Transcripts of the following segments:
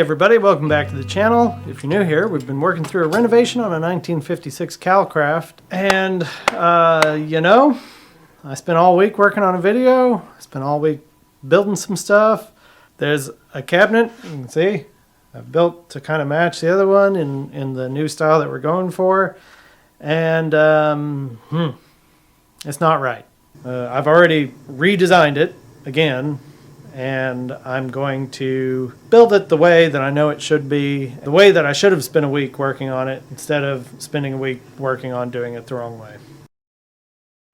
Hey everybody, welcome back to the channel. If you're new here, we've been working through a renovation on a 1956 Calcraft, and you know, I spent all week working on a video. I spent all week building some stuff. There's a cabinet, you can see, I've built to kind of match the other one in the new style that we're going for, and it's not right. I've already redesigned it again, and I'm going to build it the way that I know it should be, the way that I should have spent a week working on it instead of spending a week working on doing it the wrong way.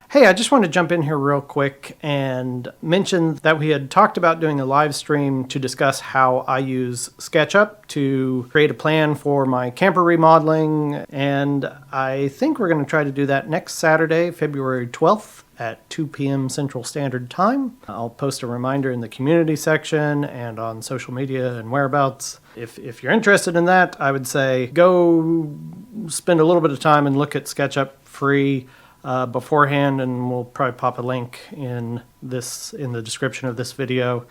Hey, I just want to jump in here real quick and mention that we had talked about doing a live stream to discuss how I use SKETCHUP to create a plan for my camper remodeling, and I think we're going to try to do that next Saturday, February 12th at 2 p.m. Central Standard Time. I'll post a reminder in the community section and on social media and whereabouts. If you're interested in that, I would say go spend a little bit of time and look at SKETCHUP free beforehand, and we'll probably pop a link in the description of this video.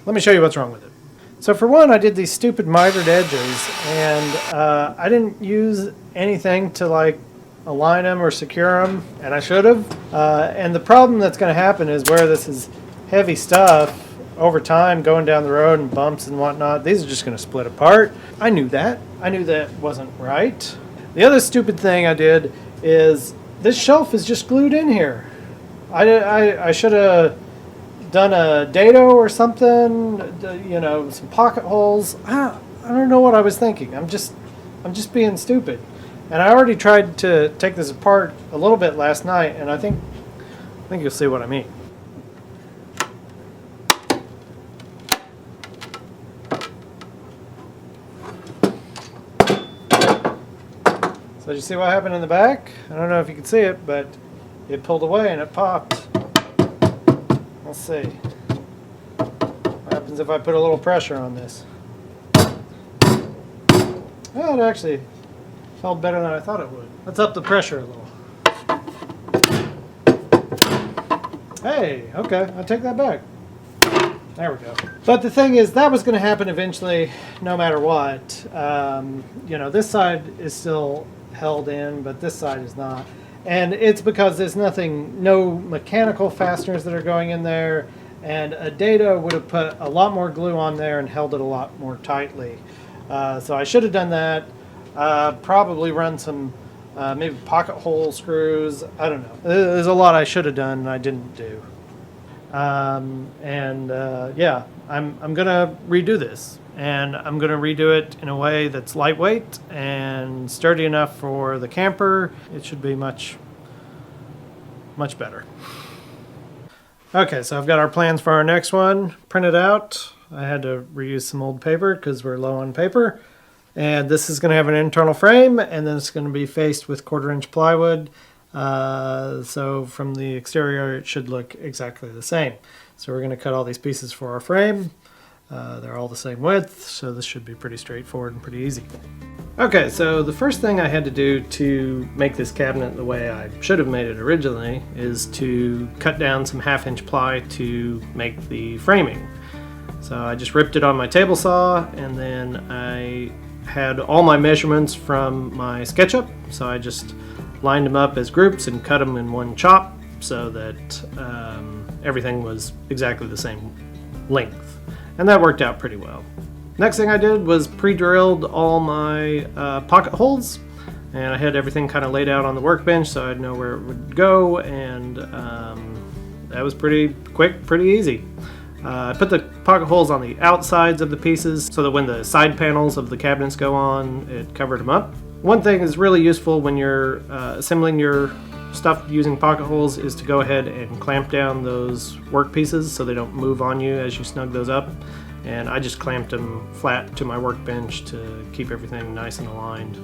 Let me show you what's wrong with it. So for one, I did these stupid mitered edges, and I didn't use anything to like align them or secure them, and I should have. And the problem that's going to happen is where this is heavy stuff over time going down the road and bumps and whatnot, these are just going to split apart. I knew that. I knew that wasn't right. The other stupid thing I did is this shelf is just glued in here. I should have done a dado or something, you know, some pocket holes. I don't know what I was thinking. I'm just being stupid. And I already tried to take this apart a little bit last night, and I think you'll see what I mean. So did you see what happened in the back? I don't know if you can see it, but it pulled away and it popped. Let's see. What happens if I put a little pressure on this? Well, it actually felt better than I thought it would. Let's up the pressure a little. Hey, okay, I'll take that back. There we go. But the thing is, that was going to happen eventually, no matter what. You know, this side is still held in, but this side is not. And it's because there's no mechanical fasteners that are going in there, and a dado would have put a lot more glue on there and held it a lot more tightly. So I should have done that. Probably run some maybe pocket hole screws. I don't know. There's a lot I should have done and I didn't do. Yeah, I'm gonna redo this, and I'm gonna redo it in a way that's lightweight and sturdy enough for the camper. It should be much better. Okay, so I've got our plans for our next one printed out. I had to reuse some old paper because we're low on paper. And this is going to have an internal frame, and then it's going to be faced with 1/4 inch plywood. So from the exterior, it should look exactly the same. So we're going to cut all these pieces for our frame. They're all the same width, so this should be pretty straightforward and pretty easy. Okay, so the first thing I had to do to make this cabinet the way I should have made it originally is to cut down some 1/2 inch ply to make the framing. So I just ripped it on my table saw, and then I had all my measurements from my SKETCHUP, so I just lined them up as groups and cut them in one chop so that everything was exactly the same length, and that worked out pretty well. Next thing I did was pre-drilled all my pocket holes, and I had everything kind of laid out on the workbench so I'd know where it would go, and that was pretty quick, pretty easy. I put the pocket holes on the outsides of the pieces so that when the side panels of the cabinets go on, it covered them up. One thing is really useful when you're assembling your stuff using pocket holes is to go ahead and clamp down those work pieces so they don't move on you as you snug those up. And I just clamped them flat to my workbench to keep everything nice and aligned.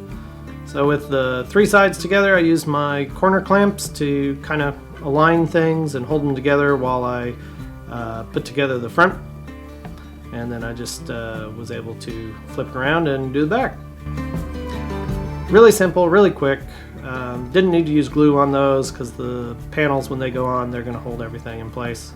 So with the 3 sides together, I used my corner clamps to kind of align things and hold them together while I put together the front, and then I just was able to flip it around and do the back. Really simple, really quick. Didn't need to use glue on those because the panels, when they go on, they're going to hold everything in place.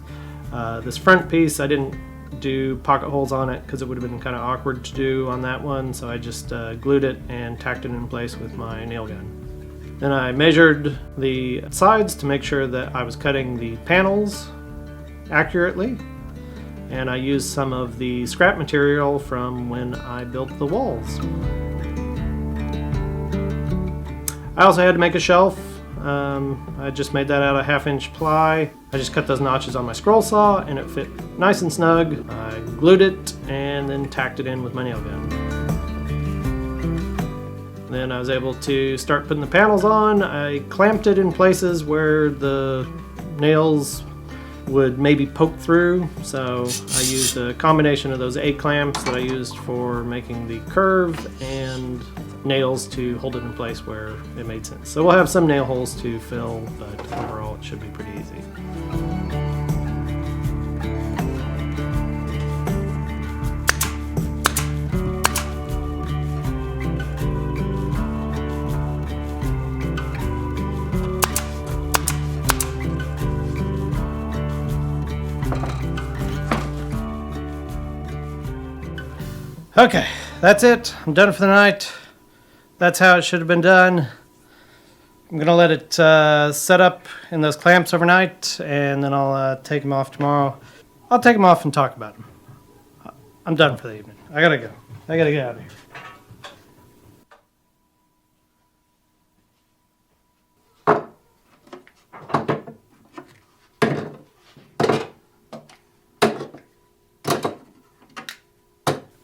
This front piece, I didn't do pocket holes on it because it would have been kind of awkward to do on that one, so I just glued it and tacked it in place with my nail gun. Then I measured the sides to make sure that I was cutting the panels accurately, and I used some of the scrap material from when I built the walls. I also had to make a shelf. I just made that out of 1/2-inch ply. I just cut those notches on my scroll saw and it fit nice and snug. I glued it and then tacked it in with my nail gun. Then I was able to start putting the panels on. I clamped it in places where the nails would maybe poke through, so I used a combination of those A-clamps that I used for making the curve and nails to hold it in place where it made sense. So we'll have some nail holes to fill, but overall it should be pretty easy. Okay, that's it. I'm done for the night. That's how it should have been done. I'm gonna let it set up in those clamps overnight, and then I'll take them off tomorrow. I'll take them off and talk about them. I'm done for the evening. I gotta go. I gotta get out of here.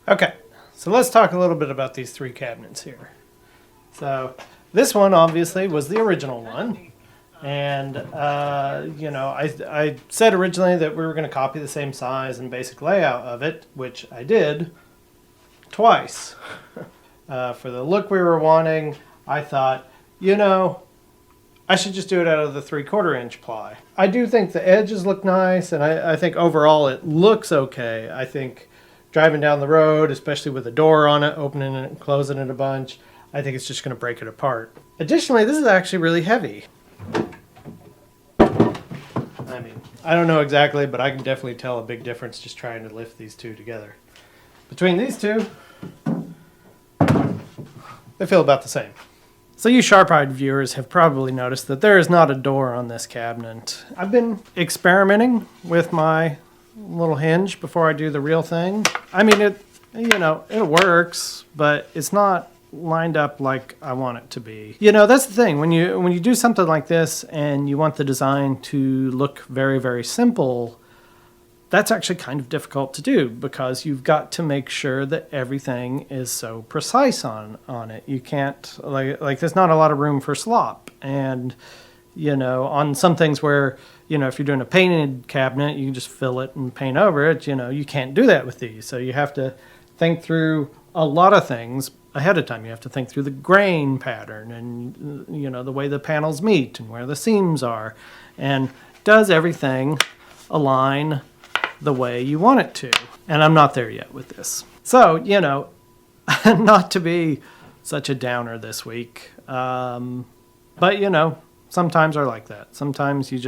Okay, so let's talk a little bit about these 3 cabinets here. So this one obviously was the original one, and you know, I said originally that we were going to copy the same size and basic layout of it, which I did twice. For the look we were wanting, I thought, you know, I should just do it out of the 3/4-inch ply. I do think the edges look nice, and I think overall it looks okay. I think driving down the road, especially with a door on it, opening it and closing it a bunch, I think it's just going to break it apart. Additionally, this is actually really heavy. I mean, I don't know exactly, but I can definitely tell a big difference just trying to lift these two together. Between these two, they feel about the same. So you sharp-eyed viewers have probably noticed that there is not a door on this cabinet. I've been experimenting with my little hinge before I do the real thing. I mean, it works, but it's not lined up like I want it to be. You know, that's the thing. When you do something like this and you want the design to look very, very simple, that's actually kind of difficult to do because you've got to make sure that everything is so precise on it. You can't, like there's not a lot of room for slop. And, you know, on some things where, you know, if you're doing a painted cabinet, you can just fill it and paint over it. You know, you can't do that with these. So you have to think through a lot of things ahead of time. You have to think through the grain pattern and, you know, the way the panels meet and where the seams are. And does everything align the way you want it to? And I'm not there yet with this. So, you know, not to be such a downer this week, but, you know, sometimes are like that. Sometimes you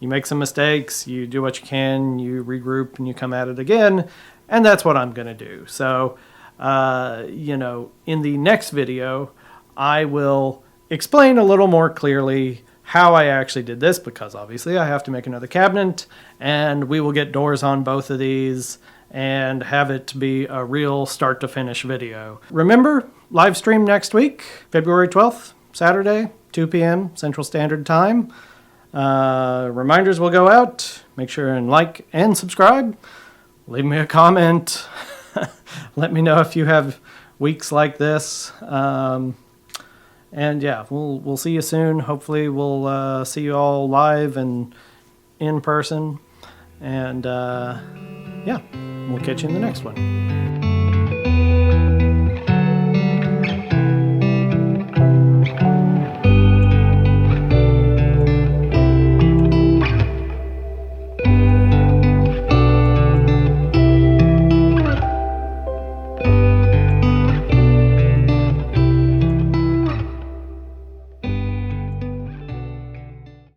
make some mistakes, you do what you can, you regroup, and you come at it again, and that's what I'm going to do. So, you know, in the next video, I will explain a little more clearly how I actually did this, because obviously I have to make another cabinet, and we will get doors on both of these and have it be a real start to finish video. Remember, live stream next week, February 12th, Saturday, 2 p.m. Central Standard Time. Reminders will go out. Make sure and like and subscribe. Leave me a comment. Let me know if you have weeks like this. And yeah, we'll see you soon. Hopefully we'll see you all live and in person. And yeah, we'll catch you in the next one.